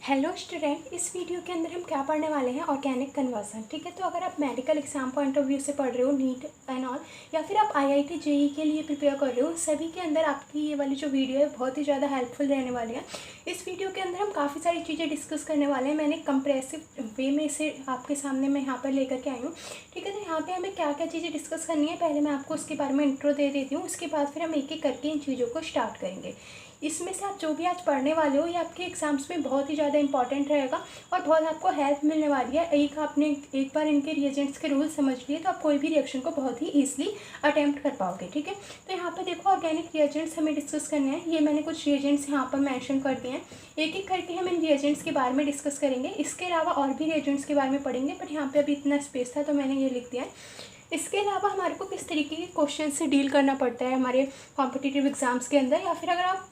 Hello student, इस video के अंदर हम क्या पढ़ने वाले हैं? Organic conversion. ठीक है, तो अगर आप medical exam point of view से पढ़ रहे हो, नीट एंड ऑल, या फिर आप आईआईटी जेईई के लिए प्रिपेयर कर रहे हो, सभी के अंदर आपकी ये वाली जो वीडियो है बहुत ही ज़्यादा हेल्पफुल रहने वाली है। इस वीडियो के अंदर हम काफ़ी सारी चीज़ें डिस्कस करने वाले हैं। मैंने कंप्रेसिव वे में इसे आपके सामने मैं यहाँ पर लेकर के आई हूँ। ठीक है, तो यहाँ पर हमें क्या क्या चीज़ें डिस्कस करनी है, पहले मैं आपको उसके बारे में इंट्रो दे देती हूँ। उसके बाद फिर हम एक एक करके इन चीज़ों को स्टार्ट करेंगे। इसमें से आप जो भी आज पढ़ने वाले हो ये आपके एग्जाम्स में बहुत ही ज़्यादा इंपॉर्टेंट रहेगा और बहुत आपको हेल्प मिलने वाली है। आपने एक बार इनके रिएजेंट्स के रूल समझ लिए तो आप कोई भी रिएक्शन को बहुत ही ईजिली अटेम्प्ट कर पाओगे। ठीक है, तो यहाँ पे देखो ऑर्गेनिक रिएजेंट्स हमें डिस्कस करने हैं। ये मैंने कुछ रिएजेंट्स यहाँ पर मैंशन कर दिए हैं। एक एक करके हम इन रिएजेंट्स के बारे में डिस्कस करेंगे। इसके अलावा और भी रिएजेंट्स के बारे में पढ़ेंगे, बट यहाँ पर अभी इतना स्पेस था तो मैंने ये लिख दिया है। इसके अलावा हमारे को किस तरीके के क्वेश्चन से डील करना पड़ता है हमारे कॉम्पिटिटिव एग्जाम्स के अंदर, या फिर अगर आप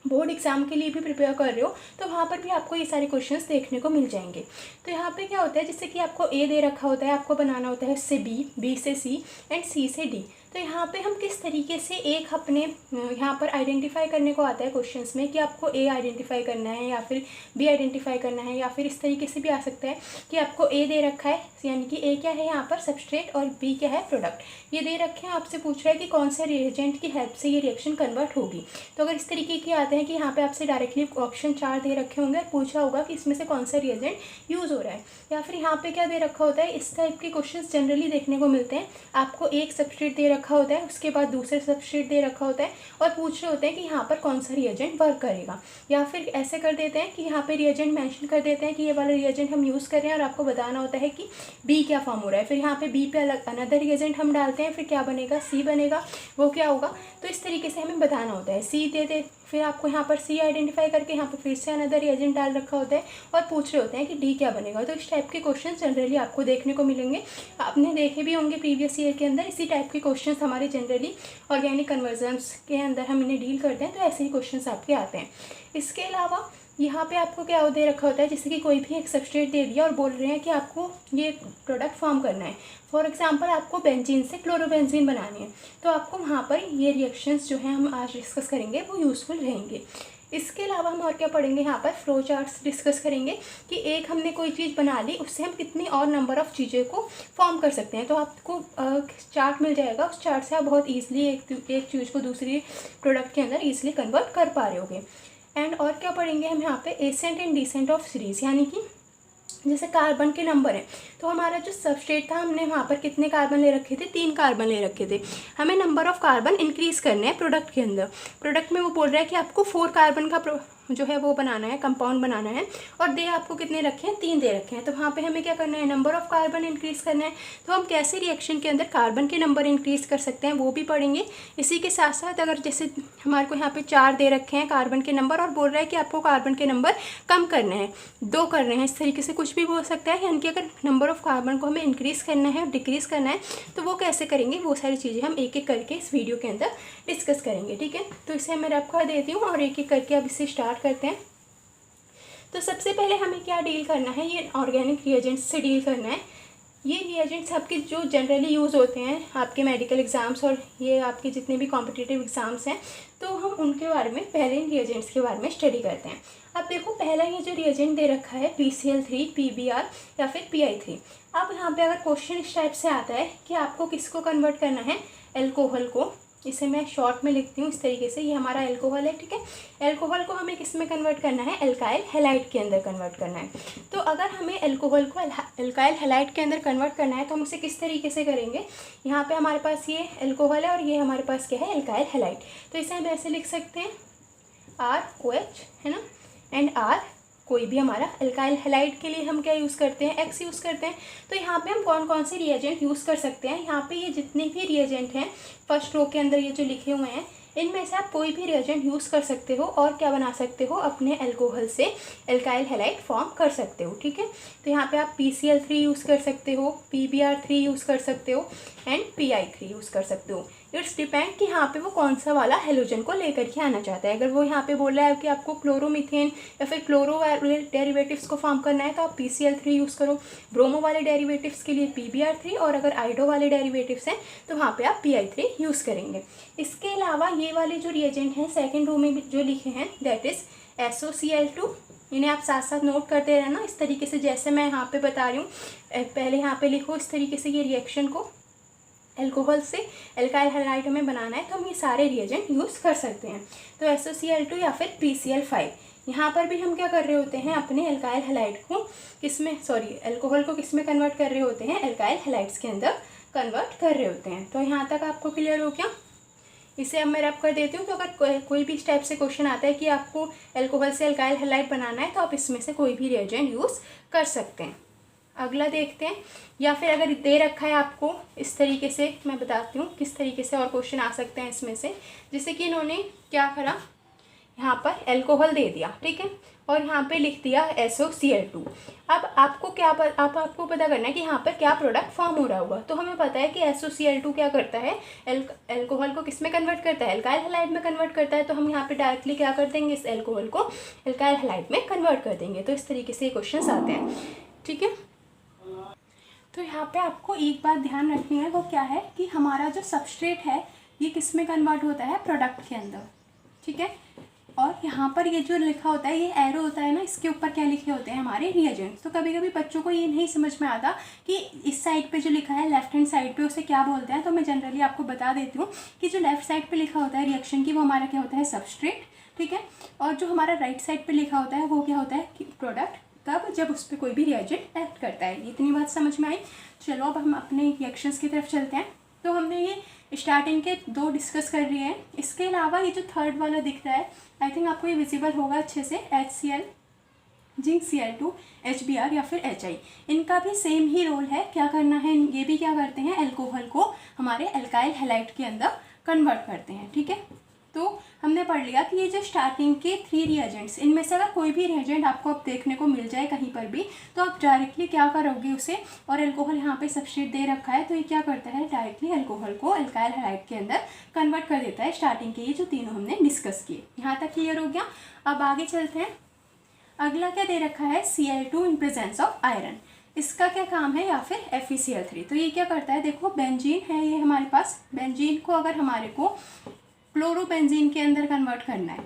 बोर्ड एग्जाम के लिए भी प्रिपेयर कर रहे हो तो वहाँ पर भी आपको ये सारे क्वेश्चंस देखने को मिल जाएंगे। तो यहाँ पे क्या होता है, जैसे कि आपको ए दे रखा होता है, आपको बनाना होता है उससे बी, बी से सी एंड सी से डी। तो यहाँ पे हम किस तरीके से एक अपने यहाँ पर आइडेंटिफाई करने को आता है क्वेश्चंस में कि आपको ए आइडेंटिफाई करना है या फिर बी आइडेंटिफाई करना है, या फिर इस तरीके से भी आ सकता है कि आपको ए दे रखा है, यानी कि ए क्या है यहाँ पर सबस्ट्रेट और बी क्या है प्रोडक्ट। ये दे रखे हैं, आपसे पूछ रहा है कि कौन से रिएजेंट की हेल्प से ये रिएक्शन कन्वर्ट होगी। तो अगर इस तरीके के आते हैं कि यहाँ पे आपसे डायरेक्टली ऑप्शन 4 दे रखे होंगे और पूछा होगा कि इसमें से कौन सा रिएजेंट यूज़ हो रहा है, या फिर यहाँ पे क्या दे रखा होता है, इस टाइप के क्वेश्चंस जनरली देखने को मिलते हैं। आपको एक सबस्ट्रेट दे रखा होता है, उसके बाद दूसरे सबस्ट्रेट दे रखा होता है और पूछ रहे होते हैं कि यहाँ पर कौन सा रिएजेंट वर्क करेगा। या फिर ऐसे कर देते हैं कि यहाँ पे रिएजेंट मेंशन कर देते हैं कि ये वाला रिएजेंट हम यूज़ कर रहे हैं और आपको बताना होता है कि बी क्या फॉर्म हो रहा है। फिर यहाँ पे बी पे अलग अनदर रिएजेंट हम डालते हैं, फिर क्या बनेगा, सी बनेगा, वो क्या होगा। तो इस तरीके से हमें बताना होता है। सी दे दे, फिर आपको यहाँ पर सी आइडेंटिफाई करके यहाँ पर फिर से अनदर रिएजेंट डाल रखा होता है और पूछ रहे होते हैं कि डी क्या बनेगा। तो इस टाइप के क्वेश्चन जनरली आपको देखने को मिलेंगे, आपने देखे भी होंगे प्रीवियस ईयर के अंदर। इसी टाइप के क्वेश्चन हमारे जनरली ऑर्गेनिक कन्वर्जन्स के अंदर हम इन्हें डील करते हैं, तो ऐसे ही क्वेश्चन आपके आते हैं। इसके अलावा यहाँ पे आपको क्या दे रखा होता है, जैसे कि कोई भी एक सबस्ट्रेट दे दिया और बोल रहे हैं कि आपको ये प्रोडक्ट फॉर्म करना है। फॉर एग्जांपल आपको बेंजीन से क्लोरोबेंजीन बनानी है, तो आपको वहाँ पर ये रिएक्शंस जो हैं हम आज डिस्कस करेंगे वो यूज़फुल रहेंगे। इसके अलावा हम और क्या पढ़ेंगे, यहाँ पर फ्लो चार्ट्स डिस्कस करेंगे कि एक हमने कोई चीज़ बना ली, उससे हम कितनी और नंबर ऑफ़ चीज़ों को फॉर्म कर सकते हैं। तो आपको चार्ट मिल जाएगा, उस चार्ट से आप बहुत ईजिली एक चीज़ को दूसरी प्रोडक्ट के अंदर ईजिली कन्वर्ट कर पा रहे होगे। एंड और क्या पढ़ेंगे हम यहाँ पे, ascent and descent of series, यानी कि जैसे कार्बन के नंबर है, तो हमारा जो सबस्ट्रेट था हमने वहाँ पर कितने कार्बन ले रखे थे, 3 कार्बन ले रखे थे। हमें नंबर ऑफ़ कार्बन इंक्रीज़ करने हैं प्रोडक्ट के अंदर। प्रोडक्ट में वो बोल रहा है कि आपको 4 कार्बन का जो है वो बनाना है, कंपाउंड बनाना है, और दे आपको कितने रखे हैं, 3 दे रखे हैं। तो वहाँ पे हमें क्या करना है, नंबर ऑफ़ कार्बन इंक्रीज़ करना है। तो हम कैसे रिएक्शन के अंदर कार्बन के नंबर इंक्रीज़ कर सकते हैं वो भी पढ़ेंगे। इसी के साथ साथ अगर जैसे हमारे को यहाँ पे 4 दे रखे हैं कार्बन के नंबर और बोल रहा है कि आपको कार्बन के नंबर कम करने हैं, 2 करने हैं, इस तरीके से कुछ भी बोल सकता है। यानी कि अगर नंबर ऑफ़ कार्बन को हमें इंक्रीज़ करना है और डिक्रीज़ करना है तो वो कैसे करेंगे, वो सारी चीज़ें हम एक एक करके इस वीडियो के अंदर डिस्कस करेंगे। ठीक है, तो इसे मैं रैप कर देती हूँ और एक एक करके अब इसे स्टार्ट करते हैं। तो सबसे पहले हमें क्या डील करना है, ये ऑर्गेनिक रिएजेंट्स से डील करना है। ये रिएजेंट्स आपके जो जनरली यूज़ होते हैं आपके मेडिकल एग्ज़ाम्स और ये आपके जितने भी कॉम्पिटिटिव एग्ज़ाम्स हैं, तो हम उनके बारे में पहले इन रिएजेंट्स के बारे में स्टडी करते हैं। अब देखो पहला ये जो रिएजेंट दे रखा है PCl3, PBr या फिर Pi3। अब यहाँ पे अगर क्वेश्चन इस टाइप से आता है कि आपको किसको कन्वर्ट करना है, एल्कोहल को, इसे मैं शॉर्ट में लिखती हूँ इस तरीके से, ये हमारा एल्कोहल है। ठीक है, एल्कोहल को हमें किस में कन्वर्ट करना है, एल्काइल हैलाइड के अंदर कन्वर्ट करना है। तो अगर हमें एल्कोहल को एल्काइल हैलाइड के अंदर कन्वर्ट करना है तो हम उसे किस तरीके से करेंगे, यहाँ पे हमारे पास ये एल्कोहल है और ये हमारे पास क्या है, एल्काइल हैलाइड। तो इसे हम ऐसे लिख सकते हैं ROH, है ना, एंड R कोई भी हमारा एल्काइल हैलाइड के लिए हम क्या यूज़ करते हैं, X यूज़ करते हैं। तो यहाँ पे हम कौन कौन से रिएजेंट यूज़ कर सकते हैं, यहाँ पे ये जितने भी रिएजेंट हैं फर्स्ट रो के अंदर ये जो लिखे हुए हैं, इनमें से आप कोई भी रिएजेंट यूज़ कर सकते हो और क्या बना सकते हो, अपने एल्कोहल से एल्काइल हैलाइड फॉर्म कर सकते हो। ठीक है, तो यहाँ पे आप PCl3 यूज़ कर सकते हो, PBr3 यूज़ कर सकते हो एंड Pi3 यूज़ कर सकते हो। इट्स डिपेंड कि यहाँ पे वो कौन सा वाला हेलोजन को लेकर के आना चाहता है। अगर वो यहाँ पे बोल रहा है कि आपको क्लोरोमीथेन या फिर क्लोरो वाले डेरिवेटिव्स को फॉर्म करना है तो आप PCl3 यूज़ करो, ब्रोमो वाले डेरिवेटिव्स के लिए PBr3, और अगर आइडो वाले डेरिवेटिव्स हैं तो वहाँ पे आप Pi3 यूज़ करेंगे। इसके अलावा ये वाले जो रिएजेंट हैं सेकेंड रो में जो लिखे हैं, दैट इज़ SOCl2 इन्हें आप साथ साथ नोट करते रहना इस तरीके से, जैसे मैं यहाँ पे बता रही हूँ। पहले यहाँ पे लिखो इस तरीके से, ये रिएक्शन को अल्कोहल से एल्काइल हैलाइड हमें बनाना है, तो हम ये सारे रिएजेंट यूज़ कर सकते हैं। तो SOCl2 या फिर PCl5, यहाँ पर भी हम क्या कर रहे होते हैं, अपने एल्काइल हैलाइड को अल्कोहल को किस में कन्वर्ट कर रहे होते हैं, एल्काइल हैलाइड्स के अंदर कन्वर्ट कर रहे होते हैं। तो यहाँ तक आपको क्लियर हो गया। इसे अब मैं रब कर देती हूँ। तो अगर कोई भी इस टाइप से क्वेश्चन आता है कि आपको अल्कोहल से एल्काइल हैलाइड बनाना है, तो आप इसमें से कोई भी रिएजेंट यूज़ कर सकते हैं। अगला देखते हैं, या फिर अगर दे रखा है आपको इस तरीके से, मैं बताती हूँ किस तरीके से और क्वेश्चन आ सकते हैं इसमें से। जैसे कि इन्होंने क्या करा, यहाँ पर अल्कोहल दे दिया, ठीक है, और यहाँ पे लिख दिया SOCl2। अब आपको आपको पता करना है कि यहाँ पर क्या प्रोडक्ट फॉर्म हो रहा होगा। तो हमें पता है कि SOCl2 क्या करता है, अल्कोहल को किस में कन्वर्ट करता है, एल्काइल हैलाइड में कन्वर्ट करता है। तो हम यहाँ पे डायरेक्टली क्या कर देंगे, इस अल्कोहल को एल्काइल हैलाइड में कन्वर्ट कर देंगे। तो इस तरीके से ये क्वेश्चन आते हैं, ठीक है। तो यहाँ पे आपको एक बात ध्यान रखनी है, वो क्या है कि हमारा जो सबस्ट्रेट है ये किस में कन्वर्ट होता है, प्रोडक्ट के अंदर, ठीक है। और यहाँ पर ये जो लिखा होता है, ये एरो होता है ना, इसके ऊपर क्या लिखे होते हैं, हमारे रिएजेंट्स। तो कभी कभी बच्चों को ये नहीं समझ में आता कि इस साइड पे जो लिखा है लेफ्ट हैंड साइड पे उसे क्या बोलते हैं। तो मैं जनरली आपको बता देती हूँ कि जो लेफ्ट साइड पे लिखा होता है रिएक्शन की, वो हमारा क्या होता है, सबस्ट्रेट, ठीक है। और जो हमारा राइट साइड पे लिखा होता है वो क्या होता है, प्रोडक्ट, तब जब उस पर कोई भी रिएजेंट एक्ट करता है। इतनी बात समझ में आई। चलो अब हम अपने रिएक्शंस की तरफ चलते हैं। तो हमने ये स्टार्टिंग के 2 डिस्कस कर लिए हैं। इसके अलावा ये जो थर्ड वाला दिख रहा है, आई थिंक आपको ये विजिबल होगा अच्छे से, HCl, जिंक Cl2, HBr या फिर HI, इनका भी सेम ही रोल है। क्या करना है, ये भी क्या करते हैं, अल्कोहल को हमारे एल्काइल हैलाइड के अंदर कन्वर्ट करते हैं, ठीक है। तो हमने पढ़ लिया कि ये जो स्टार्टिंग के 3 रिएजेंट्स, इनमें से अगर कोई भी रिएजेंट आपको अब देखने को मिल जाए कहीं पर भी, तो आप डायरेक्टली क्या करोगे उसे, और अल्कोहल यहाँ पे सबस्ट्रेट दे रखा है, तो ये क्या करता है, डायरेक्टली अल्कोहल को एल्काइल हैलाइड के अंदर कन्वर्ट कर देता है। स्टार्टिंग के ये जो तीनों हमने डिस्कस किए, यहाँ तक क्लियर हो गया। अब आगे चलते हैं। अगला क्या दे रखा है, Cl2 in presence of iron. इसका क्या काम है, या फिर FeCl3। तो ये क्या करता है, देखो बेंजीन है ये हमारे पास, बेंजीन को अगर हमारे को क्लोरोबेंजीन के अंदर कन्वर्ट करना है,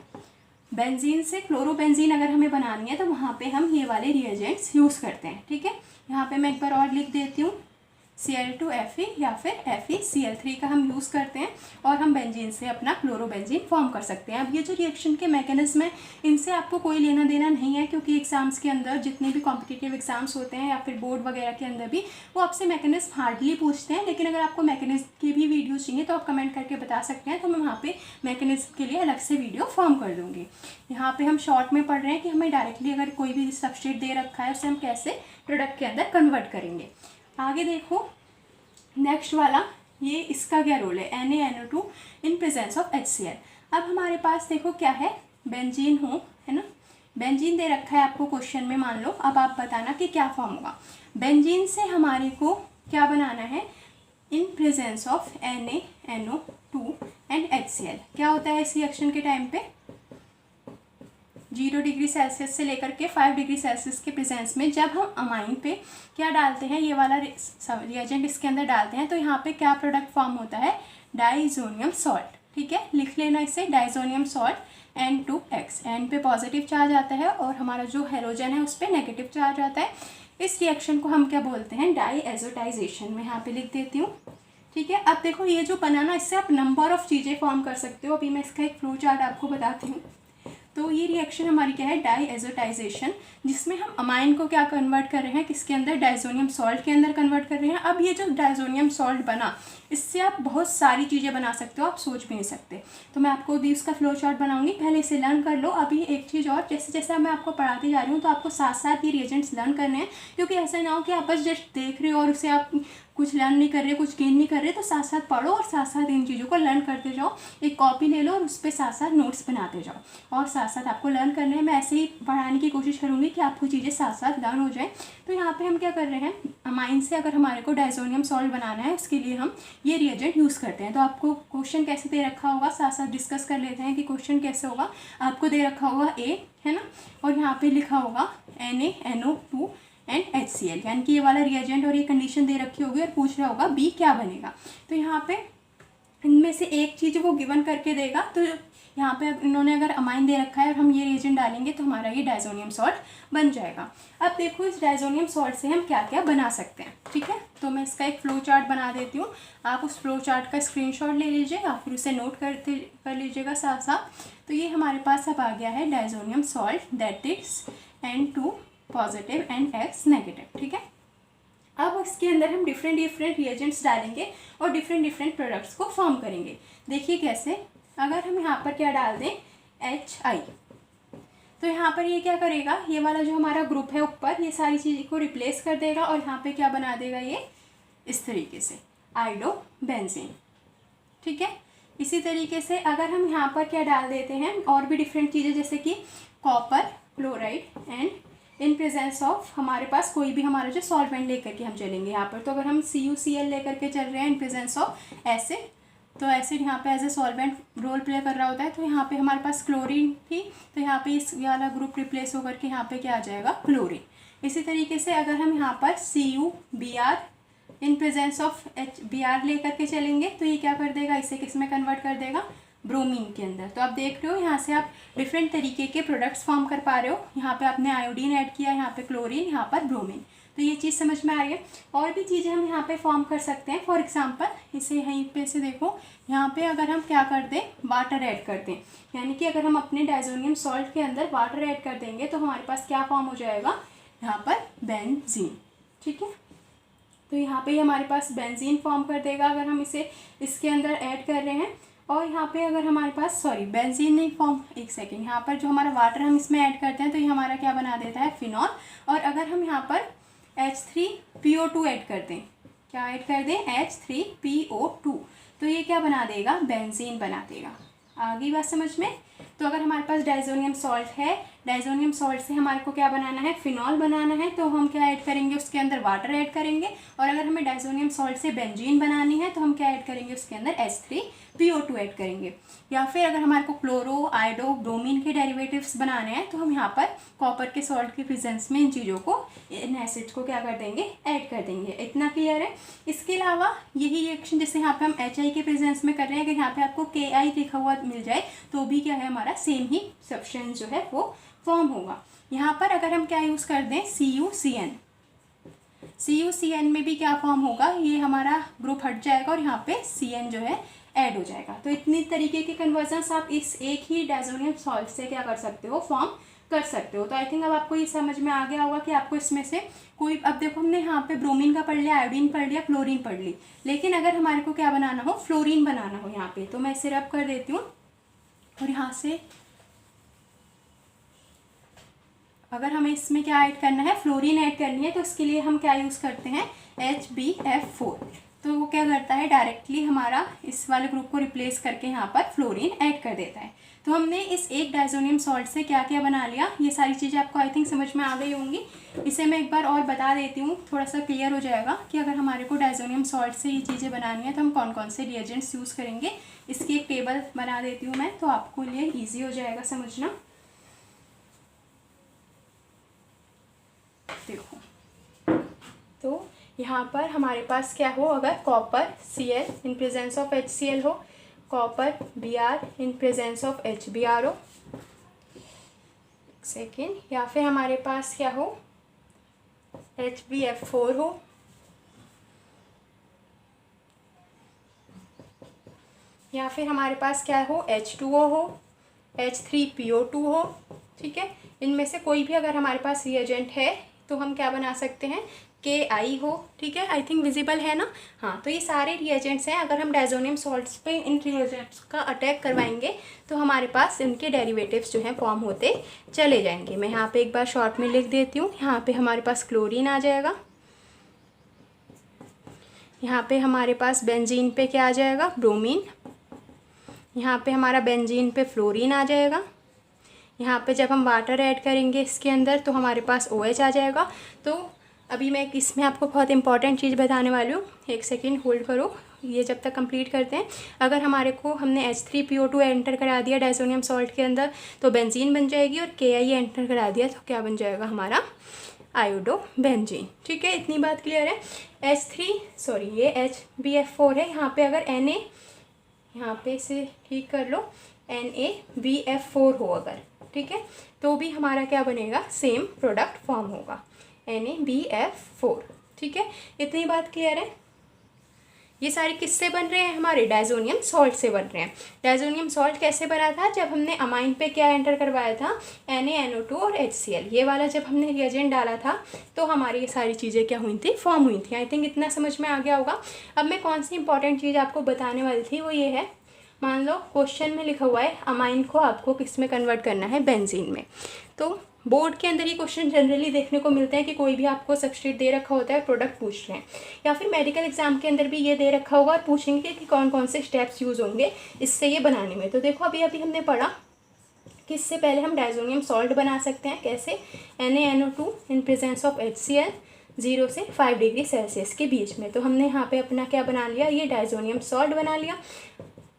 बेंजीन से क्लोरोबेंजीन अगर हमें बनानी है, तो वहाँ पे हम ये वाले रिएजेंट्स यूज़ करते हैं, ठीक है। यहाँ पे मैं एक बार और लिख देती हूँ, Cl2Fe या फिर FeCl3 का हम यूज़ करते हैं, और हम बेंजीन से अपना क्लोरोबेंजीन फॉर्म कर सकते हैं। अब ये जो रिएक्शन के मैकेनिज्म है, इनसे आपको कोई लेना देना नहीं है, क्योंकि एग्जाम्स के अंदर जितने भी कॉम्पिटिटिव एग्जाम्स होते हैं या फिर बोर्ड वगैरह के अंदर भी वो आपसे मैकेनिज्म हार्डली पूछते हैं। लेकिन अगर आपको मैकेनिज्म की भी वीडियो चाहिए तो आप कमेंट करके बता सकते हैं, तो मैं वहाँ पर मैकेनिज्म के लिए अलग से वीडियो फॉर्म कर दूँगी। यहाँ पर हम शॉर्ट में पढ़ रहे हैं कि हमें डायरेक्टली अगर कोई भी सबस्ट्रेट दे रखा है, उसे हम कैसे प्रोडक्ट के अंदर कन्वर्ट करेंगे। आगे देखो नेक्स्ट वाला, ये इसका क्या रोल है, NaNO2 in presence of HCl। अब हमारे पास देखो क्या है, बेंजीन हो, है ना, बेंजीन दे रखा है आपको क्वेश्चन में, मान लो। अब आप बताना कि क्या फॉर्म होगा। बेंजीन से हमारे को क्या बनाना है, इन presence of NaNO2 and HCl। क्या होता है इस रिएक्शन के टाइम पे, 0 डिग्री सेल्सियस से लेकर के 5 डिग्री सेल्सियस के प्रेजेंस में जब हम अमाइन पे क्या डालते हैं, ये वाला रिएजेंट इसके अंदर डालते हैं, तो यहाँ पे क्या प्रोडक्ट फॉर्म होता है, डाइजोनियम सॉल्ट, ठीक है। लिख लेना इसे, डाइजोनियम सॉल्ट, N2X, N पे पॉजिटिव चार्ज आता है और हमारा जो हैलोजन है उस पर नेगेटिव चार्ज आता है। इस रिएक्शन को हम क्या बोलते हैं, डाईएजोटाइजेशन। मैं यहाँ पे लिख देती हूँ, ठीक है। अब देखो ये जो बना ना, इससे आप नंबर ऑफ चीज़ें फॉर्म कर सकते हो। अभी मैं इसका एक फ्लो चार्ट आपको बताती हूँ। तो ये रिएक्शन हमारी क्या है, डाईएजोटाइजेशन, जिसमें हम अमाइन को क्या कन्वर्ट कर रहे हैं, किसके अंदर, डाइजोनियम सॉल्ट के अंदर कन्वर्ट कर रहे हैं। अब ये जो डाइजोनियम सॉल्ट बना, इससे आप बहुत सारी चीज़ें बना सकते हो, आप सोच भी नहीं सकते। तो मैं आपको भी उसका फ्लो चार्ट बनाऊंगी, पहले इसे लर्न कर लो। अभी एक चीज़ और, जैसे जैसे मैं आपको पढ़ाती जा रही हूँ, तो आपको साथ साथ ये रिएजेंट्स लर्न करने हैं, क्योंकि ऐसा ना हो कि आप बस जस्ट देख रहे हो और उसे आप कुछ लर्न नहीं कर रहे, कुछ गेन नहीं कर रहे। तो साथ साथ पढ़ो और साथ साथ इन चीज़ों को लर्न करते जाओ। एक कॉपी ले लो और उस पर साथ साथ नोट्स बनाते जाओ, और साथ साथ आपको लर्न करने हैं। मैं ऐसे ही पढ़ाने की कोशिश करूँगी कि आपको चीज़ें साथ साथ लर्न हो जाए। तो यहाँ पे हम क्या कर रहे हैं, अमाइन से अगर हमारे को डाइजोनियम सॉल्ट बनाना है, उसके लिए हम ये रिएजेंट यूज़ करते हैं। तो आपको क्वेश्चन कैसे दे रखा होगा, साथ साथ डिस्कस कर लेते हैं कि क्वेश्चन कैसे होगा। आपको दे रखा होगा A, है ना, और यहाँ पे लिखा होगा NaNO2 एंड HCl, यानी कि ये वाला रिएजेंट और ये कंडीशन दे रखी होगी, और पूछ रहा होगा B क्या बनेगा। तो यहाँ पे इनमें से एक चीज़ वो गिवन करके देगा। तो यहाँ पे इन्होंने अगर अमाइन दे रखा है और हम ये रिएजेंट डालेंगे तो हमारा ये डायज़ोनियम सॉल्ट बन जाएगा। अब देखो इस डायज़ोनियम सॉल्ट से हम क्या क्या बना सकते हैं, ठीक है। तो मैं इसका एक फ्लो चार्ट बना देती हूँ, आप उस फ्लो चार्ट का स्क्रीनशॉट ले लीजिए या फिर उसे नोट कर लीजिएगा साथ साथ। तो ये हमारे पास अब आ गया है diazonium salt, that is N2 positive and X negative, ठीक है। अब इसके अंदर हम डिफरेंट रिएजेंट्स डालेंगे और डिफरेंट प्रोडक्ट्स को फॉर्म करेंगे। देखिए कैसे, अगर हम यहाँ पर क्या डाल दें HI, तो यहाँ पर ये क्या करेगा, ये वाला जो हमारा ग्रुप है ऊपर, ये सारी चीज़ को रिप्लेस कर देगा और यहाँ पे क्या बना देगा ये इस तरीके से आयोडोबेंजीन, ठीक है। इसी तरीके से अगर हम यहाँ पर क्या डाल देते हैं और भी डिफरेंट चीज़ें, जैसे कि copper chloride and in presence of, हमारे पास कोई भी हमारा जो सॉल्वेंट लेकर के हम चलेंगे यहाँ पर, तो अगर हम CuCl लेकर के चल रहे हैं इन प्रेजेंस ऑफ एसिड, तो एसिड यहाँ पे as a solvent role play कर रहा होता है। तो यहाँ पे हमारे पास क्लोरीन थी, तो यहाँ पे इस वाला ग्रुप रिप्लेस होकर के यहाँ पे क्या आ जाएगा क्लोरीन। इसी तरीके से अगर हम यहाँ पर CuBr in presence of HBr लेकर के चलेंगे तो ये क्या कर देगा, इसे किस में कन्वर्ट कर देगा, ब्रोमीन के अंदर। तो आप देख रहे हो यहाँ से आप डिफरेंट तरीके के प्रोडक्ट्स फॉर्म कर पा रहे हो। यहाँ पे आपने आयोडीन ऐड किया, यहाँ पे क्लोरीन, यहाँ पर ब्रोमीन, तो ये चीज़ समझ में आ रही है। और भी चीज़ें हम यहाँ पे फॉर्म कर सकते हैं। फॉर एग्जांपल इसे यहीं पे से देखो, यहाँ पे अगर हम क्या कर दें, वाटर ऐड कर दें, यानी कि अगर हम अपने डायज़ोनियम सॉल्ट के अंदर वाटर ऐड कर देंगे तो हमारे पास क्या फॉर्म हो जाएगा, यहाँ पर बेंजीन, ठीक है। तो यहाँ पे हमारे पास बेंजीन फॉर्म कर देगा अगर हम इसे इसके अंदर ऐड कर रहे हैं। और यहाँ पे अगर हमारे पास, सॉरी बेंजीन नहीं फॉर्म, एक सेकेंड, यहाँ पर जो हमारा वाटर हम इसमें ऐड करते हैं तो ये हमारा क्या बना देता है, फिनॉल। और अगर हम यहाँ पर H3PO2 ऐड कर दें, क्या ऐड कर दें, H3PO2, तो ये क्या बना देगा, बेंजीन बना देगा। आ गई बात समझ में। तो अगर हमारे पास डायज़ोनियम सॉल्ट है, डायज़ोनियम सॉल्ट से हमारे को क्या बनाना है, फिनॉल बनाना है, तो हम क्या ऐड करेंगे, उसके अंदर वाटर ऐड करेंगे। और अगर हमें डायज़ोनियम सॉल्ट से बेंजीन बनानी है तो हम क्या ऐड करेंगे, उसके अंदर H3PO2 ऐड करेंगे। या फिर अगर हमारे को क्लोरो, आयोडो, ब्रोमीन के डेरिवेटिव्स बनाने हैं तो हम यहाँ पर कॉपर के सॉल्ट के प्रेजेंस में इन चीज़ों को, इन एसिड्स को क्या कर देंगे, ऐड कर देंगे। इतना क्लियर है। इसके अलावा यही रिएक्शन जैसे यहाँ पे हम HI के प्रेजेंस में कर रहे हैं, अगर यहाँ पे आपको KI लिखा हुआ मिल जाए तो भी क्या है, हमारा सेम ही सब्सटेंस जो है वो फॉर्म होगा। यहाँ पर अगर हम क्या यूज़ कर दें, CuCN में भी क्या फॉर्म होगा, ये हमारा ग्रुप हट जाएगा और यहाँ पे CN जो है ऐड हो जाएगा। तो इतनी तरीके के कन्वर्जन्स आप इस एक ही डायज़ोनियम सॉल्ट से क्या कर सकते हो, फॉर्म कर सकते हो। तो आई थिंक अब आपको ये समझ में आ गया होगा कि आपको इसमें से कोई, अब देखो हमने यहाँ पे ब्रोमीन का पढ़ लिया, आयोडीन पढ़ लिया, क्लोरीन पढ़ ली, लेकिन अगर हमारे को क्या बनाना हो, फ्लोरीन बनाना हो यहाँ पे, तो मैं इसे रब कर देती हूँ और यहाँ से अगर हमें इसमें क्या ऐड करना है, फ्लोरीन ऐड करनी है, तो इसके लिए हम क्या यूज़ करते हैं, HbF4। तो वो क्या करता है, डायरेक्टली हमारा इस वाले ग्रुप को रिप्लेस करके यहाँ पर फ्लोरीन ऐड कर देता है। तो हमने इस एक डायज़ोनियम सॉल्ट से क्या क्या बना लिया, ये सारी चीज़ें आपको आई थिंक समझ में आ गई होंगी। इसे मैं एक बार और बता देती हूँ, थोड़ा सा क्लियर हो जाएगा कि अगर हमारे को डायज़ोनियम सॉल्ट से ये चीज़ें बनानी है तो हम कौन कौन से रिएजेंट्स यूज़ करेंगे। इसकी एक टेबल बना देती हूँ मैं, तो आपको लिए ईजी हो जाएगा समझना। देखो, तो यहाँ पर हमारे पास क्या हो, अगर copper Cl in presence of HCl हो, copper Br in presence of HBr हो, सेकेंड, या फिर हमारे पास क्या हो, HbF4 हो, या फिर हमारे पास क्या हो, H2O हो, H3PO2 हो, ठीक है। इनमें से कोई भी अगर हमारे पास रिएजेंट है तो हम क्या बना सकते हैं, KI हो, ठीक है। आई थिंक विजिबल है ना, हाँ। तो ये सारे रिएजेंट्स हैं, अगर हम डायज़ोनियम सॉल्ट्स पे इन रिएजेंट्स का अटैक करवाएंगे तो हमारे पास इनके डेरिवेटिव्स जो हैं फॉर्म होते चले जाएंगे। मैं यहाँ पे एक बार शॉर्ट में लिख देती हूँ। यहाँ पे हमारे पास क्लोरीन आ जाएगा, यहाँ पे हमारे पास बेंजीन पे क्या आ जाएगा, ब्रोमीन, यहाँ पे हमारा बेंजीन पे फ्लोरीन आ जाएगा, यहाँ पे जब हम वाटर ऐड करेंगे इसके अंदर तो हमारे पास OH आ जाएगा। तो अभी मैं इसमें आपको बहुत इंपॉर्टेंट चीज़ बताने वाली हूँ, एक सेकेंड होल्ड करो, ये जब तक कंप्लीट करते हैं। अगर हमारे को हमने H3PO2 एंटर करा दिया डायज़ोनियम सॉल्ट के अंदर तो बेंजीन बन जाएगी, और KI एंटर करा दिया तो क्या बन जाएगा, हमारा आयोडोबेंजीन, ठीक है। इतनी बात क्लियर है। ये HbF4 है, यहाँ पे अगर Na यहाँ पे इसे ठीक कर लो, NaBF4 हो अगर, ठीक है, तो भी हमारा क्या बनेगा, सेम प्रोडक्ट फॉर्म होगा, NaBF4, ठीक है। इतनी बात क्लियर है। ये सारे किससे बन रहे हैं, हमारे डायजोनियम सॉल्ट से बन रहे हैं। डायजोनियम सॉल्ट कैसे बना था, जब हमने अमाइन पे क्या एंटर करवाया था, NaNO2 और HCl, ये वाला जब हमने रिएजेंट डाला था तो हमारी ये सारी चीज़ें क्या हुई थी, फॉर्म हुई थी। आई थिंक इतना समझ में आ गया होगा। अब मैं कौन सी इंपॉर्टेंट चीज़ आपको बताने वाली थी, वो ये है, मान लो क्वेश्चन में लिखा हुआ है अमाइन को आपको किस में कन्वर्ट करना है, बेंजीन में। तो बोर्ड के अंदर ये क्वेश्चन जनरली देखने को मिलते हैं कि कोई भी आपको सब्स्टिट्यूट दे रखा होता है, प्रोडक्ट पूछ रहे हैं, या फिर मेडिकल एग्जाम के अंदर भी ये दे रखा होगा और पूछेंगे कि कौन कौन से स्टेप्स यूज़ होंगे इससे ये बनाने में। तो देखो अभी हमने पढ़ा कि इससे पहले हम डायजोनियम सॉल्ट बना सकते हैं, कैसे, NaNO2 in presence of HCl 0 से 5 डिग्री सेल्सियस के बीच में। तो हमने यहाँ पे अपना क्या बना लिया, ये डायजोनियम सॉल्ट बना लिया।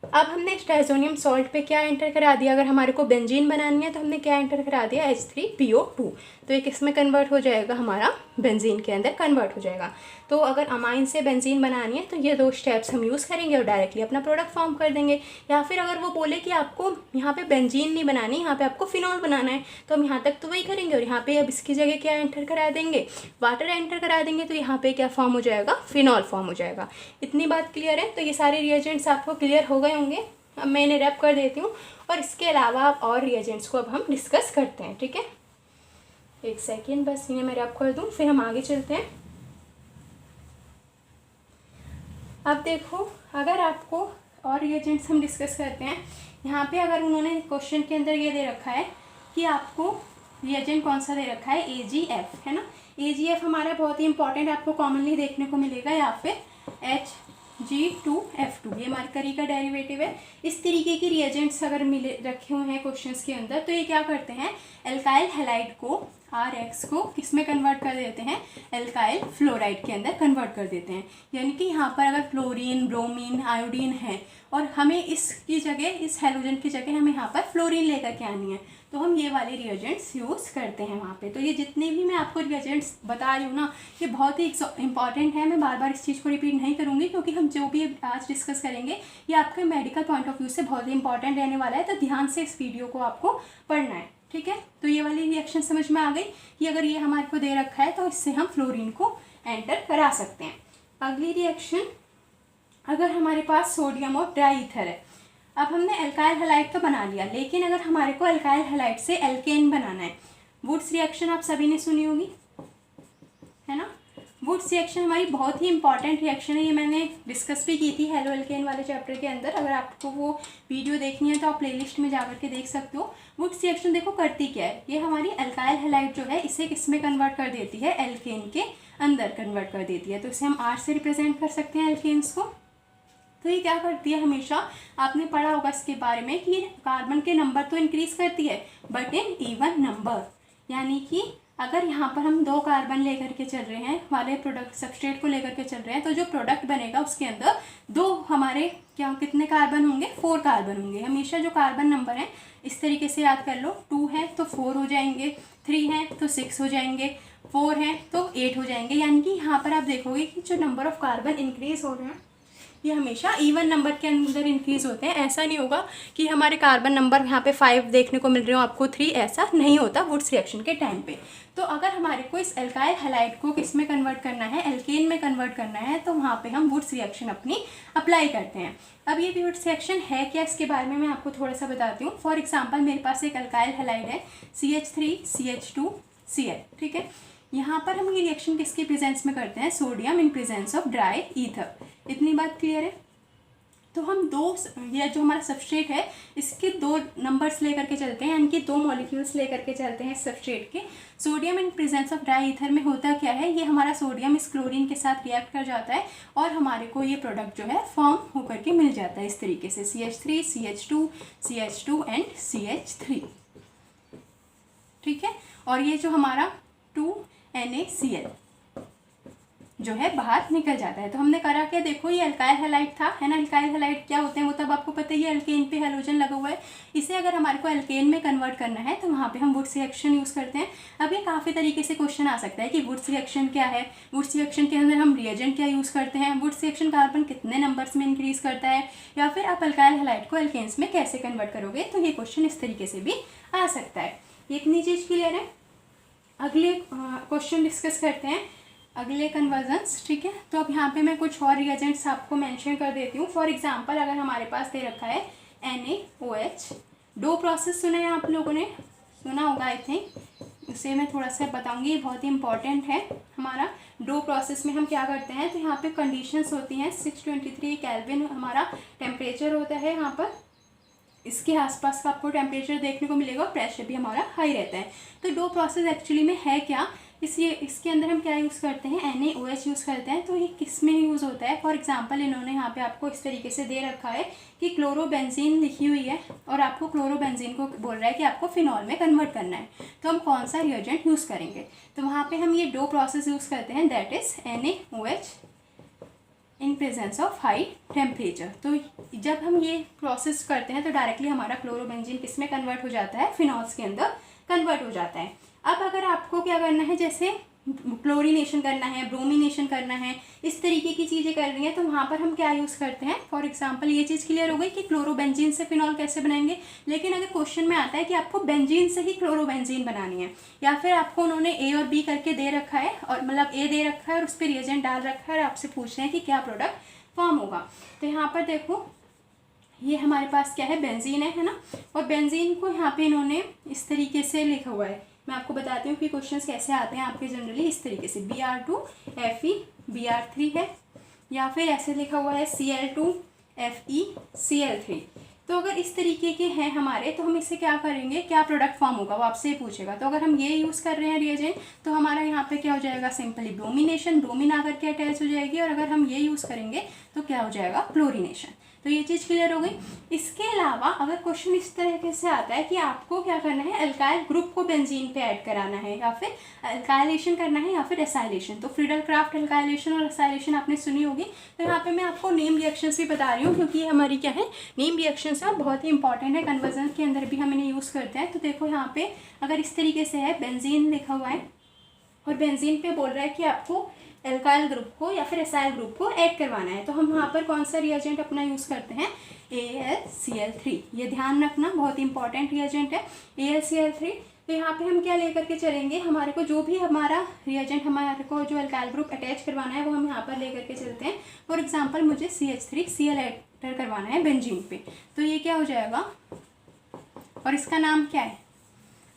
अब हमने इस डायजोनियम सॉल्ट पे क्या एंटर करा दिया, अगर हमारे को बेंजीन बनानी है तो हमने क्या एंटर करा दिया, H3PO2, तो ये किस में कन्वर्ट हो जाएगा, हमारा बेंजीन के अंदर कन्वर्ट हो जाएगा। तो अगर अमाइन से बेंजीन बनानी है तो ये 2 स्टेप्स हम यूज़ करेंगे और डायरेक्टली अपना प्रोडक्ट फॉर्म कर देंगे। या फिर अगर वो बोले कि आपको यहाँ पे बेंजीन नहीं बनानी, यहाँ पे आपको फिनॉल बनाना है, तो हम यहाँ तक तो वही करेंगे और यहाँ पे अब इसकी जगह क्या एंटर करा देंगे, वाटर एंटर करा देंगे, तो यहाँ पे क्या फॉर्म हो जाएगा, फिनॉल फॉर्म हो जाएगा। इतनी बात क्लियर है। तो ये सारे रिएजेंट्स आपको क्लियर हो गए होंगे। अब मैं इन्हें रैप कर देती हूँ और इसके अलावा और रिएजेंट्स को अब हम डिस्कस करते हैं, ठीक है। एक सेकेंड बस इन्हें मैं रैप कर दूँ, फिर हम आगे चलते हैं। अब देखो, अगर आपको और रिएजेंट्स हम डिस्कस करते हैं, यहाँ पे अगर उन्होंने क्वेश्चन के अंदर ये दे रखा है कि आपको रिएजेंट कौन सा दे रखा है, AgF, है ना। AgF हमारा बहुत ही इंपॉर्टेंट आपको कॉमनली देखने को मिलेगा, या फिर Hg2F2, ये मरकरी का डेरिवेटिव है। इस तरीके की रिएजेंट्स अगर मिले रखे हुए हैं क्वेश्चंस के अंदर, तो ये क्या करते हैं, एल्काइल हैलाइड को, RX को किस में कन्वर्ट कर देते हैं, एल्काइल फ्लोराइड के अंदर कन्वर्ट कर देते हैं। यानी कि यहाँ पर अगर फ्लोरीन, ब्रोमीन, आयोडीन है और हमें इसकी जगह, इस हैलोजन की जगह हमें यहाँ पर फ्लोरीन लेकर के आनी है, तो हम ये वाले रिएजेंट्स यूज़ करते हैं वहाँ पे। तो ये जितने भी मैं आपको रिएजेंट्स बता रही हूँ ना, ये बहुत ही इंपॉर्टेंट है। मैं बार बार इस चीज़ को रिपीट नहीं करूँगी, क्योंकि हम जो भी आज डिस्कस करेंगे ये आपके मेडिकल पॉइंट ऑफ व्यू से बहुत ही इंपॉर्टेंट रहने वाला है। तो ध्यान से इस वीडियो को आपको पढ़ना है, ठीक है। तो ये वाली रिएक्शन समझ में आ गई कि अगर ये हमारे को दे रखा है तो इससे हम फ्लोरीन को एंटर करा सकते हैं। अगली रिएक्शन, अगर हमारे पास सोडियम और ड्राई ईथर है। अब हमने एल्काइल हैलाइड तो बना लिया, लेकिन अगर हमारे को एल्काइल हैलाइड से एल्केन बनाना है, वुड्स रिएक्शन आप सभी ने सुनी होगी, है ना। वुड्स रिएक्शन हमारी बहुत ही इंपॉर्टेंट रिएक्शन है, ये मैंने डिस्कस भी की थी हेलो एल्केन वाले चैप्टर के अंदर। अगर आपको वो वीडियो देखनी है तो आप प्लेलिस्ट में जाकर के देख सकते हो। वुड्स रिएक्शन देखो करती क्या है, ये हमारी एल्काइल हैलाइड जो है इसे किस में कन्वर्ट कर देती है, एल्केन के अंदर कन्वर्ट कर देती है। तो इसे हम R से रिप्रेजेंट कर सकते हैं एल्केन्स को। तो ये क्या करती है, हमेशा आपने पढ़ा होगा इसके बारे में कि कार्बन के नंबर तो इंक्रीज करती है बट इन इवन नंबर। यानी कि अगर यहाँ पर हम 2 कार्बन लेकर के चल रहे हैं, वाले प्रोडक्ट सबस्ट्रेट को लेकर के चल रहे हैं, तो जो प्रोडक्ट बनेगा उसके अंदर 2 हमारे क्या कितने कार्बन होंगे, 4 कार्बन होंगे। हमेशा जो कार्बन नंबर है इस तरीके से याद कर लो, 2 है तो 4 हो जाएंगे, 3 है तो 6 हो जाएंगे, 4 है तो 8 हो जाएंगे। यानी कि यहाँ पर आप देखोगे कि जो नंबर ऑफ कार्बन इंक्रीज हो रहे हैं ये हमेशा इवन नंबर के अंदर इंक्रीज होते हैं। ऐसा नहीं होगा कि हमारे कार्बन नंबर यहाँ पे 5 देखने को मिल रहे हो आपको 3, ऐसा नहीं होता वुड्स रिएक्शन के टाइम पे। तो अगर हमारे को इस एल्काइल हैलाइड को किस में कन्वर्ट करना है, एल्केन में कन्वर्ट करना है, तो वहाँ पे हम वुड्स रिएक्शन अपनी अप्लाई करते हैं। अब ये वुड्स रिएक्शन है क्या, इसके बारे में मैं आपको थोड़ा सा बताती हूँ। फॉर एग्जाम्पल मेरे पास एक एल्काइल हैलाइड है CH3CH2Cl, ठीक है। यहाँ पर हम ये रिएक्शन किसके प्रेजेंस में करते हैं, sodium in presence of dry ether. इतनी बात क्लियर है। तो हम 2, ये जो हमारा सबस्ट्रेट है इसके 2 नंबर्स लेकर के चलते हैं, यानी कि 2 मॉलिक्यूल्स लेकर के चलते हैं सबस्ट्रेट के। Sodium in presence of dry ether में होता क्या है, ये हमारा सोडियम इस क्लोरीन के साथ रिएक्ट कर जाता है और हमारे को ये प्रोडक्ट जो है फॉर्म होकर के मिल जाता है इस तरीके से, CH3 CH2 CH2 and CH3, ठीक है। और ये जो हमारा 2NaCl, जो है बाहर निकल जाता है। तो हमने करा क्या, देखो ये अल्काइल हैलाइड था, है ना। अल्काइल हैलाइड क्या होते हैं वो तब आपको पता ही है, अल्केन पे हैलोजन लगा हुआ है। इसे अगर हमारे को अल्केन में कन्वर्ट करना है तो वहाँ पे हम वुड्स रिएक्शन यूज़ करते हैं। अब ये काफ़ी तरीके से क्वेश्चन आ सकता है कि वुड्स रिएक्शन क्या है, वुड्स रिएक्शन के अंदर हम रिएजेंट क्या यूज़ करते हैं, वुड्स रिएक्शन कार्बन कितने नंबर्स में इंक्रीज करता है, या फिर आप अल्काइल हैलाइड को अल्केन्स में कैसे कन्वर्ट करोगे। तो ये क्वेश्चन इस तरीके से भी आ सकता है। ये इतनी चीज़ क्लियर है। अगले क्वेश्चन डिस्कस करते हैं, अगले कन्वर्जन्स, ठीक है। तो अब यहाँ पे मैं कुछ और रिएजेंट्स आपको मेंशन कर देती हूँ। फॉर एग्जांपल अगर हमारे पास दे रखा है NaOH, डो प्रोसेस सुना है आप लोगों ने, सुना होगा आई थिंक, उसे मैं थोड़ा सा बताऊंगी, बहुत ही इंपॉर्टेंट है। हमारा डो प्रोसेस में हम क्या करते हैं, तो यहाँ पे कंडीशंस होती हैं, 623 केल्विन हमारा टेम्परेचर होता है, यहाँ पर इसके आसपास का आपको टेम्परेचर देखने को मिलेगा, और प्रेशर भी हमारा हाई रहता है। तो डो प्रोसेस एक्चुअली में है क्या, इसके अंदर हम क्या यूज़ करते हैं, NaOH यूज़ करते हैं। तो ये किस में यूज़ होता है, फॉर एग्जांपल इन्होंने यहाँ पे आपको इस तरीके से दे रखा है कि क्लोरोबेंजीन लिखी हुई है, और आपको क्लोरोबेंजीन को बोल रहा है कि आपको फिनॉल में कन्वर्ट करना है। तो हम कौन सा रिएजेंट यूज़ करेंगे, तो वहाँ पर हम ये डो प्रोसेस यूज़ करते हैं, that is NaOH in presence of high temperature. तो जब हम ये प्रोसेस करते हैं तो डायरेक्टली हमारा क्लोरोबेंजीन किस में कन्वर्ट हो जाता है, फिनॉल्स के अंदर कन्वर्ट हो जाता है। अब अगर आपको क्या करना है, जैसे क्लोरीनेशन करना है, ब्रोमिनेशन करना है, इस तरीके की चीज़ें करनी है, तो वहाँ पर हम क्या यूज़ करते हैं। फॉर एग्जांपल ये चीज़ क्लियर हो गई कि क्लोरोबेंजीन से फिनॉल कैसे बनाएंगे। लेकिन अगर क्वेश्चन में आता है कि आपको बेंजीन से ही क्लोरोबेंजीन बनानी है, या फिर आपको उन्होंने A और B करके दे रखा है, और मतलब A दे रखा है और उस पर रिएजेंट डाल रखा है, और आपसे पूछ रहे हैं कि क्या प्रोडक्ट फॉर्म होगा। तो यहाँ पर देखो ये हमारे पास क्या है, बेंजीन है ना। और बेंजीन को यहाँ पे इन्होंने इस तरीके से लिखा हुआ है, मैं आपको बताती हूँ कि क्वेश्चंस कैसे आते हैं आपके जनरली इस तरीके से, Br2Fe Br3 है, या फिर ऐसे लिखा हुआ है Cl2Fe Cl3। तो अगर इस तरीके के हैं हमारे, तो हम इससे क्या करेंगे, क्या प्रोडक्ट फॉर्म होगा वो आपसे पूछेगा। तो अगर हम ये यूज़ कर रहे हैं रिएजेंट, तो हमारा यहाँ पे क्या हो जाएगा, सिंपली ब्रोमिनेशन, ब्रोमिन आकर के अटैच हो जाएगी, और अगर हम ये यूज़ करेंगे तो क्या हो जाएगा, क्लोरीनेशन। तो ये चीज़ क्लियर हो गई। इसके अलावा अगर क्वेश्चन इस तरीके से आता है कि आपको क्या करना है, अल्काइल ग्रुप को बेंजीन पे ऐड कराना है, या फिर अल्काइलेशन करना है, या फिर एसाइलेशन। तो फ्रीडल क्राफ्ट अल्काइलेशन और एसाइलेशन आपने सुनी होगी। तो यहाँ पे मैं आपको नेम रिएक्शंस भी बता रही हूँ, क्योंकि ये हमारी क्या है, नेम रिएक्शंस है, और बहुत ही इंपॉर्टेंट है, कन्वर्जन के अंदर भी हम इन्हें यूज़ करते हैं। तो देखो यहाँ पे अगर इस तरीके से है, बेंजीन लिखा हुआ है, और बेंजीन पे बोल रहा है कि आपको एल्काइल ग्रुप को या फिर एसाइल ग्रुप को ऐड करवाना है। तो हम वहाँ पर कौन सा रिएजेंट अपना यूज़ करते हैं, AlCl3। ये ध्यान रखना, बहुत इंपॉर्टेंट रिएजेंट है AlCl3। तो यहाँ पे हम क्या लेकर के चलेंगे, हमारे को जो भी हमारा रिएजेंट, हमारे को जो एल्काइल ग्रुप अटैच करवाना है वो हम यहाँ पर लेकर के चलते हैं। फॉर एग्जांपल मुझे CH3Cl एड करवाना है बेंजीन पे, तो ये क्या हो जाएगा, और इसका नाम क्या है,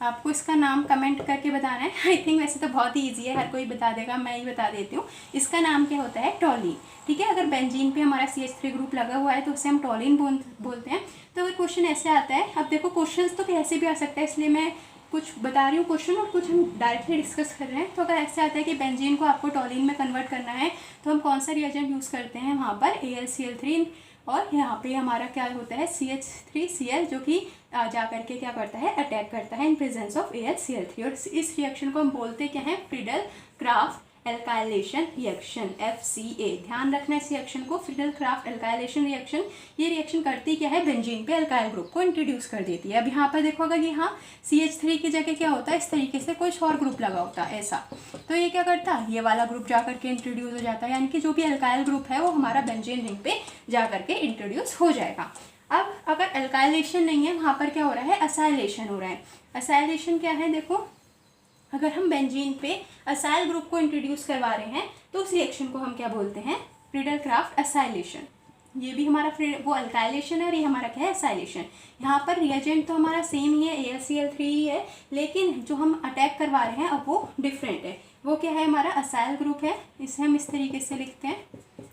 आपको इसका नाम कमेंट करके बताना है। आई थिंक वैसे तो बहुत ही ईजी है, हर कोई बता देगा, मैं ही बता देती हूँ। इसका नाम क्या होता है, टॉलिन। ठीक है, अगर बेंजीन पे हमारा CH3 ग्रुप लगा हुआ है तो उसे हम टॉलिन बोलते हैं। तो अगर क्वेश्चन ऐसे आता है, अब देखो क्वेश्चन तो कैसे भी आ सकता है, इसलिए मैं कुछ बता रही हूँ क्वेश्चन, और कुछ हम डायरेक्टली डिस्कस कर रहे हैं। तो अगर ऐसे आता है कि बेंजीन को आपको टॉलिन में कन्वर्ट करना है, तो हम कौन सा रिएजेंट यूज़ करते हैं वहाँ पर, AlCl3, और यहाँ पे हमारा क्या होता है, CH3Cl, जो कि जा करके क्या करता है, अटैक करता है इन प्रेजेंस ऑफ AlCl3। और इस रिएक्शन को हम बोलते क्या हैं, Friedel craft alkylation reaction, FCA। ध्यान रखना इस रिएक्शन को, फ्रीडल क्राफ्ट एल्काइलेशन रिएक्शन। ये रिएक्शन करती क्या है, बेंजीन पे अल्काइल ग्रुप को इंट्रोड्यूस कर देती है। अब यहाँ पर देखो, अगर यहाँ CH3 की जगह क्या होता है, इस तरीके से कुछ और ग्रुप लगा होता है ऐसा, तो ये क्या करता है, ये वाला ग्रुप जा करके इंट्रोड्यूस हो जाता है, यानी कि जो भी अल्काइल ग्रुप है वो हमारा बेंजीन रिंग पे जा करके इंट्रोड्यूस हो जाएगा। अब अगर अल्काइलेशन नहीं है, वहाँ पर क्या हो रहा है, असाइलेशन हो रहा है। असाइलेशन क्या है, देखो अगर हम बेंजीन पे असाइल ग्रुप को इंट्रोड्यूस करवा रहे हैं तो उस रिएक्शन को हम क्या बोलते हैं, फ्रीडल क्राफ्ट असाइलेशन। ये भी हमारा वो अल्काइलेशन है, और ये हमारा क्या है, असाइलेशन। यहाँ पर रिएजेंट तो हमारा सेम ही है, AlCl3 ही है, लेकिन जो हम अटैक करवा रहे हैं अब वो डिफरेंट है। वो क्या है, हमारा असाइल ग्रुप है, इसे हम इस तरीके से लिखते हैं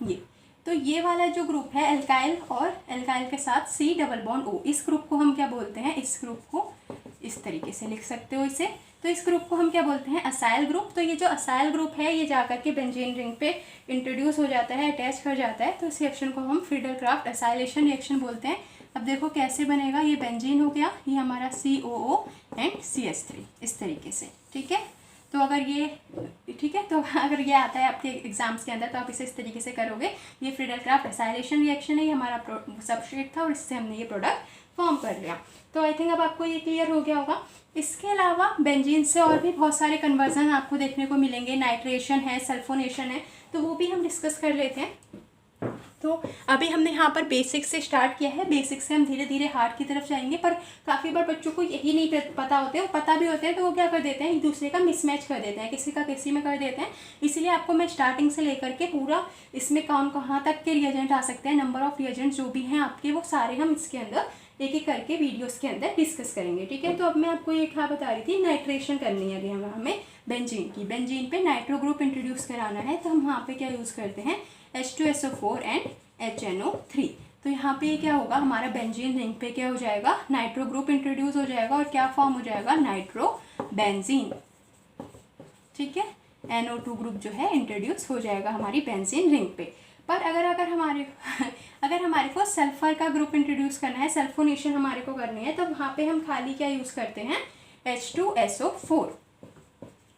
ये। तो ये वाला जो ग्रुप है अल्काइल, और अल्काइल के साथ C डबल बॉन्ड O, इस ग्रुप को हम क्या बोलते हैं, इस ग्रुप को इस तरीके से लिख सकते हो इसे। तो इस ग्रुप को हम क्या बोलते हैं, असाइल ग्रुप। तो ये जो असाइल ग्रुप है ये जाकर के बेंजीन रिंग पे इंट्रोड्यूस हो जाता है, अटैच कर जाता है। तो इस रिएक्शन को हम फ्रीडल क्राफ्ट असाइलेशन रिएक्शन बोलते हैं। अब देखो कैसे बनेगा, ये बेंजीन हो गया, ये हमारा COO एंड CH3 इस तरीके से। ठीक है, तो तो अगर ये ठीक है, तो अगर ये आता है आपके एग्जाम्स के अंदर तो आप इसे इस तरीके से करोगे। ये फ्रीडल क्राफ्ट एसाइलेशन रिएक्शन है, ये हमारा सबस्ट्रेट था और इससे हमने ये प्रोडक्ट फॉर्म कर लिया। तो आई थिंक अब आपको ये क्लियर हो गया होगा। इसके अलावा बेंजीन से और भी बहुत सारे कन्वर्जन आपको देखने को मिलेंगे, नाइट्रेशन है, सल्फोनेशन है, तो वो भी हम डिस्कस कर लेते हैं। तो अभी हमने यहाँ पर बेसिक से स्टार्ट किया है, बेसिक से हम धीरे धीरे हार्ड की तरफ जाएंगे। पर काफ़ी बार बच्चों को यही नहीं पता होते, और पता भी होते हैं तो वो क्या कर देते हैं, एक दूसरे का मिसमैच कर देते हैं, किसी का किसी में कर देते हैं। इसलिए आपको मैं स्टार्टिंग से लेकर के पूरा इसमें कौन कहाँ तक के रिएजेंट आ सकते हैं, नंबर ऑफ रिएजेंट जो भी हैं आपके, वो सारे हम इसके अंदर एक एक करके वीडियोस के अंदर डिस्कस करेंगे, ठीक है। तो अब मैं आपको ये क्या बता रही थी, नाइट्रेशन करनी है अभी हमें बेंजीन की। बेंजीन पे नाइट्रो ग्रुप इंट्रोड्यूस कराना है, तो हम वहाँ पे क्या यूज़ करते हैं, H2SO4 एंड HNO3। तो यहाँ पे क्या होगा, हमारा बेंजीन रिंग पे क्या हो जाएगा, नाइट्रो ग्रुप इंट्रोड्यूस हो जाएगा और क्या फॉर्म हो जाएगा, नाइट्रो बेंजीन, ठीक है। NO2 ग्रुप जो है इंट्रोड्यूस हो जाएगा हमारी बेंजीन रिंग पे। पर अगर हमारे को सल्फर का ग्रुप इंट्रोड्यूस करना है, सल्फोनेशन हमारे को करनी है, तो वहाँ पे हम खाली क्या यूज़ करते हैं, H2SO4।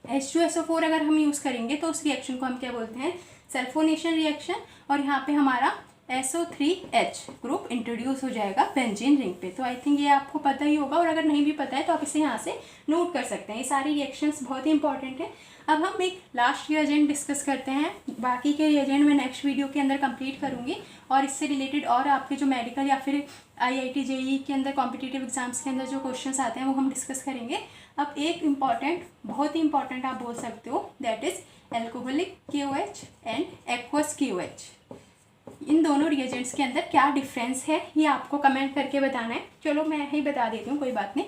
H2SO4 अगर हम यूज़ करेंगे तो उस रिएक्शन को हम क्या बोलते हैं, सल्फोनेशन रिएक्शन। और यहाँ पे हमारा SO3H ग्रुप इंट्रोड्यूस हो जाएगा बेंजीन रिंग पे। तो आई थिंक ये आपको पता ही होगा, और अगर नहीं भी पता है तो आप इसे यहाँ से नोट कर सकते हैं। ये सारी रिएक्शंस बहुत ही इंपॉर्टेंट है। अब हम एक लास्ट रिएजेंट डिस्कस करते हैं, बाकी के रिएजेंट मैं नेक्स्ट वीडियो के अंदर कंप्लीट करूँगी, और इससे रिलेटेड और आपके जो मेडिकल या फिर IIT JEE के अंदर कॉम्पिटिटिव एग्जाम्स के अंदर जो क्वेश्चंस आते हैं वो हम डिस्कस करेंगे। अब एक इम्पॉर्टेंट, बहुत ही इंपॉर्टेंट आप बोल सकते हो, that is alcoholic KOH and aqueous KOH। इन दोनों रिएजेंट्स के अंदर क्या डिफरेंस है ये आपको कमेंट करके बताना है। चलो मैं ही बता देती हूँ, कोई बात नहीं।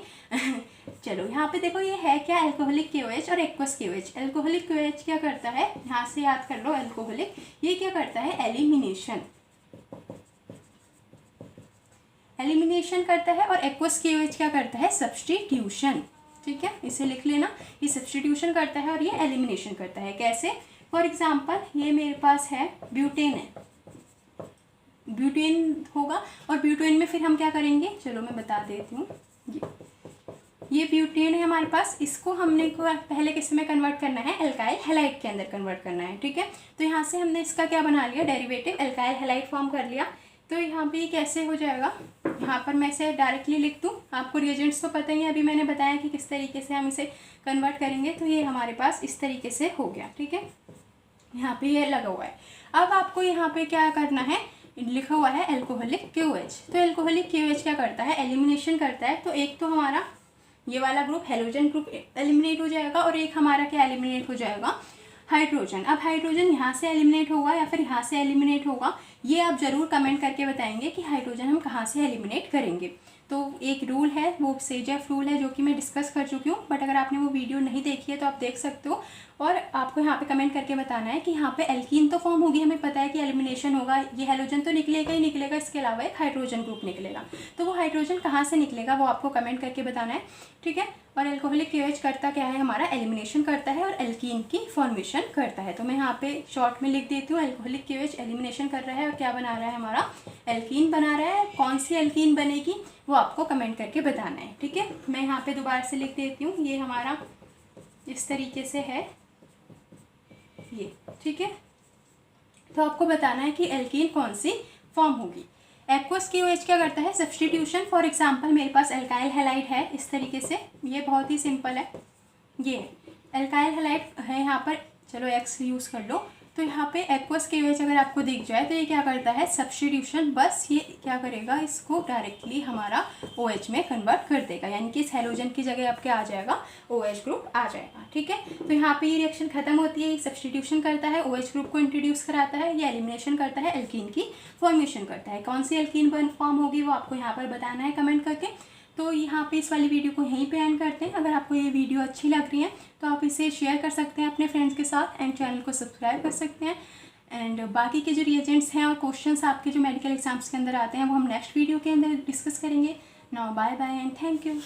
चलो यहाँ पे देखो, ये है क्या, एल्कोहलिक KOH और एक्वस KOH। एल्कोहलिक KOH क्या करता है, यहाँ से याद कर लो, एल्कोहलिक ये क्या करता है, एलिमिनेशन करता है, और एक्वस KOH क्या करता है, सब्स्टिट्यूशन, ठीक है। इसे लिख लेना, ये सब्स्टिट्यूशन करता है और ये एलिमिनेशन करता है। कैसे, फॉर एग्जाम्पल ये मेरे पास है ब्यूटेन है, ब्यूटेन होगा, और ब्यूटेन में फिर हम क्या करेंगे, चलो मैं बता देती हूँ। ये ब्यूटेन है हमारे पास, इसको हमने को पहले किस में कन्वर्ट करना है, एल्काइल हैलाइड के अंदर कन्वर्ट करना है, ठीक है। तो यहाँ से हमने इसका क्या बना लिया, डेरिवेटिव एल्काइल हैलाइड फॉर्म कर लिया। तो यहाँ पे कैसे हो जाएगा, यहाँ पर मैं इसे डायरेक्टली लिख दूँ, आपको रिएजेंट्स तो पता ही है, अभी मैंने बताया कि किस तरीके से हम इसे कन्वर्ट करेंगे। तो ये हमारे पास इस तरीके से हो गया, ठीक है। यहाँ पे ये लगा हुआ है। अब आपको यहाँ पे क्या करना है, लिखा हुआ है एल्कोहलिक KOH। तो एल्कोहलिक KOH क्या करता है, एलिमिनेशन करता है। तो एक तो हमारा ये वाला ग्रुप हेलोजन ग्रुप एलिमिनेट हो जाएगा, और एक हमारा क्या एलिमिनेट हो जाएगा, हाइड्रोजन। अब हाइड्रोजन यहाँ से एलिमिनेट होगा या फिर यहाँ से एलिमिनेट होगा, ये आप ज़रूर कमेंट करके बताएंगे कि हाइड्रोजन हम कहाँ से एलिमिनेट करेंगे। तो एक रूल है, वो सेजेफ रूल है, जो कि मैं डिस्कस कर चुकी हूँ, बट अगर आपने वो वीडियो नहीं देखी है तो आप देख सकते हो। और आपको यहाँ पे कमेंट करके बताना है कि यहाँ पे एल्कीन तो फॉर्म होगी, हमें पता है कि एलिमिनेशन होगा, ये हेलोजन तो निकलेगा ही निकलेगा, इसके अलावा एक हाइड्रोजन ग्रुप निकलेगा। तो वो हाइड्रोजन कहाँ से निकलेगा वो आपको कमेंट करके बताना है, ठीक है। और एल्कोहलिक KOH करता क्या है, हमारा एलिमिनेशन करता है और एल्कीन की फॉर्मेशन करता है। तो मैं यहाँ पे शॉर्ट में लिख देती हूँ, एल्कोहलिक KOH एलिमिनेशन कर रहा है और क्या बना रहा है, हमारा एल्कीन बना रहा है। कौन सी एल्कीन बनेगी वो आपको कमेंट करके बताना है, ठीक है। मैं यहाँ पे दोबारा से लिख देती हूँ, ये हमारा इस तरीके से है ये, ठीक है। तो आपको बताना है कि एल्कीन कौन सी फॉर्म होगी। एक्वस KOH क्या करता है, सब्स्टिट्यूशन। फॉर एग्जांपल मेरे पास एल्काइल हैलाइड है इस तरीके से, ये बहुत ही सिंपल है, ये एल्काइल हैलाइड है यहाँ पर, चलो X यूज़ कर लो। तो यहाँ पे एक्वस KOH अगर आपको दिख जाए तो ये क्या करता है, सब्स्टिट्यूशन। बस ये क्या करेगा, इसको डायरेक्टली हमारा OH में कन्वर्ट कर देगा, यानी कि इस हेलोजन की जगह आपके आ जाएगा OH ग्रुप आ जाएगा, ठीक है। तो यहाँ पे ये रिएक्शन खत्म होती है, सब्स्टिट्यूशन करता है, OH ग्रुप को इंट्रोड्यूस कराता है, ये एलिमिनेशन करता है, एल्कीन की फॉर्मेशन करता है। कौन सी एल्कीन फॉर्म होगी वो आपको यहाँ पर बताना है कमेंट करके। तो यहाँ पे इस वाली वीडियो को यहीं पे एंड करते हैं। अगर आपको ये वीडियो अच्छी लग रही है तो आप इसे शेयर कर सकते हैं अपने फ्रेंड्स के साथ, एंड चैनल को सब्सक्राइब कर सकते हैं। एंड बाकी के जो रिएजेंट्स हैं और क्वेश्चंस आपके जो मेडिकल एग्जाम्स के अंदर आते हैं वो हम नेक्स्ट वीडियो के अंदर डिस्कस करेंगे। Now bye bye and thank you.